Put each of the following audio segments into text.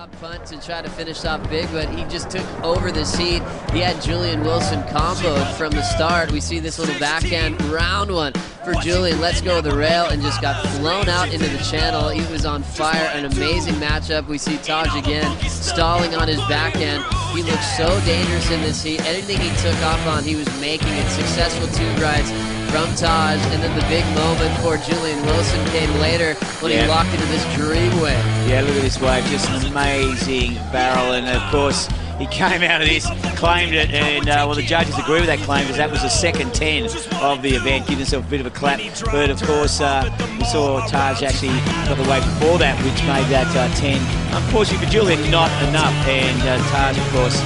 top punt to try to finish off big, but he just took over this heat. He had Julian Wilson comboed from the start. We see this little backhand round one for Julian. Let's go the rail and just got flown out into the channel. He was on fire. An amazing matchup. We see Taj again stalling on his backhand. He looked so dangerous in this heat. Anything he took off on, he was making it. Successful tube rides from Taj, and then the big moment for Julian Wilson came later when he locked into this dream wave. Yeah, look at this wave, just an amazing barrel, and of course he came out of this, claimed it, and well, the judges agree with that claim because that was the second 10 of the event, giving himself a bit of a clap. But of course, we saw Taj actually got the wave before that, which made that 10. Unfortunately for Julian, not enough, and Taj, of course,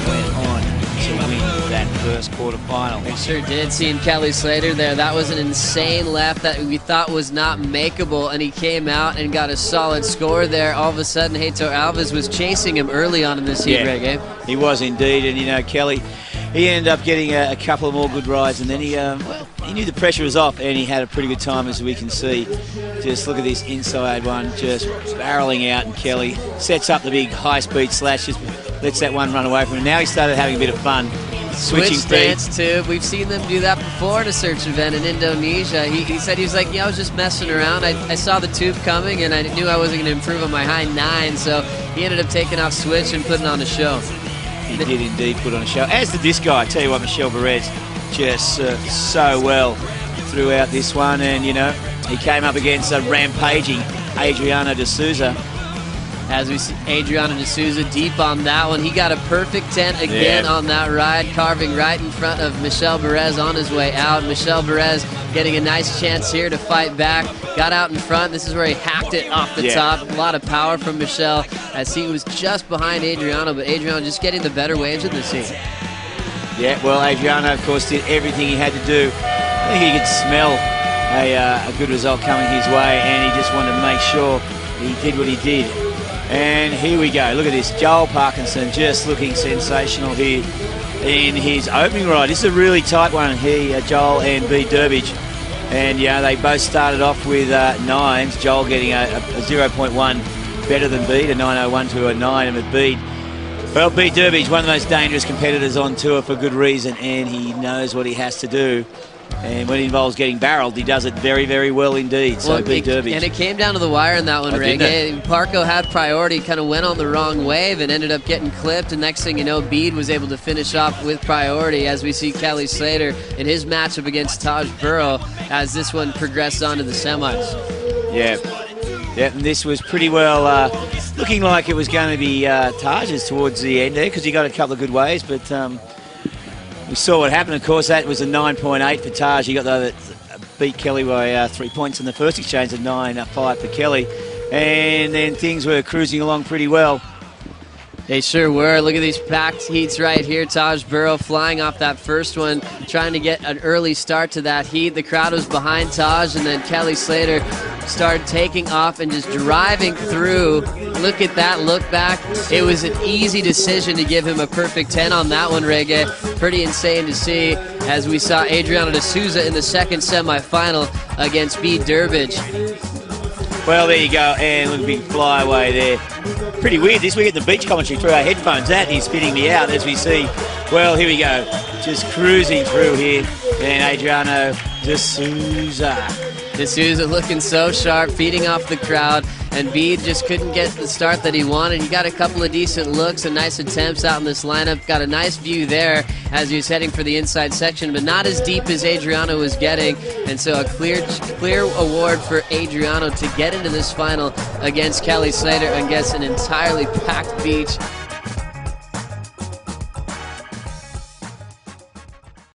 went on to win that first quarterfinal. We sure did. Seeing Kelly Slater there, that was an insane left that we thought was not makeable, and he came out and got a solid score there. All of a sudden, Heitor Alves was chasing him early on in this heat, Reggae. He was indeed, and you know, Kelly, he ended up getting a couple of more good rides, and then he knew the pressure was off, and he had a pretty good time, as we can see. Just look at this inside one, just barreling out, and Kelly sets up the big high-speed slash, just lets that one run away from him. Now he started having a bit of fun. Switching stance too. We've seen them do that before at a search event in Indonesia. He said, he was like, yeah, I was just messing around. I saw the tube coming, and I knew I wasn't going to improve on my high 9, so he ended up taking off switch and putting on a show. He did indeed put on a show. As did this guy. I tell you what, Michel Perez just surfed so well throughout this one, and you know, he came up against a rampaging Adriano de Souza. As we see Adriano de Souza deep on that one. He got a perfect 10 again on that ride, carving right in front of Michel Perez on his way out. Michel Perez getting a nice chance here to fight back. Got out in front. This is where he hacked it off the top. A lot of power from Michel as he was just behind Adriano, but Adriano just getting the better waves of the scene. Yeah, well, Adriano, of course, did everything he had to do. I think he could smell a good result coming his way, and he just wanted to make sure he did what he did. And here we go. Look at this. Joel Parkinson just looking sensational here in his opening ride. This is a really tight one here, Joel and B. Durbridge. And, yeah, they both started off with 9s. Joel getting a 0.1 better than Bede, a 9.01 to a 9 of Bede. Well, B. Durbridge, one of the most dangerous competitors on tour for good reason, and he knows what he has to do. And when it involves getting barreled, he does it very, very well indeed. So, B. Durbridge. And it came down to the wire in that one, Reggae. Parco had priority, kind of went on the wrong wave and ended up getting clipped. And next thing you know, Bede was able to finish off with priority as we see Kelly Slater in his matchup against Taj Burrow as this one progressed on to the semis. Yeah, and this was pretty well looking like it was going to be Taj's towards the end there because he got a couple of good waves, but we saw what happened. Of course, that was a 9.8 for Taj. He got the beat Kelly by 3 points in the first exchange, a 9.5 for Kelly, and then things were cruising along pretty well. They sure were. Look at these packed heats right here. Taj Burrow flying off that first one, trying to get an early start to that heat. The crowd was behind Taj, and then Kelly Slater started taking off and just driving through. Look at that look back. It was an easy decision to give him a perfect 10 on that one, Reggae. Pretty insane to see as we saw Adriano de Souza in the second semifinal against B. Durbridge. Well, there you go, and look, big flyaway there. Pretty weird this. We get the beach commentary through our headphones. That is spitting me out as we see. Well, here we go. Just cruising through here. And Adriano de Souza. De Souza looking so sharp, feeding off the crowd, and Bede just couldn't get the start that he wanted. He got a couple of decent looks and nice attempts out in this lineup. Got a nice view there as he was heading for the inside section, but not as deep as Adriano was getting. And so a clear award for Adriano to get into this final against Kelly Slater and gets an entirely packed beach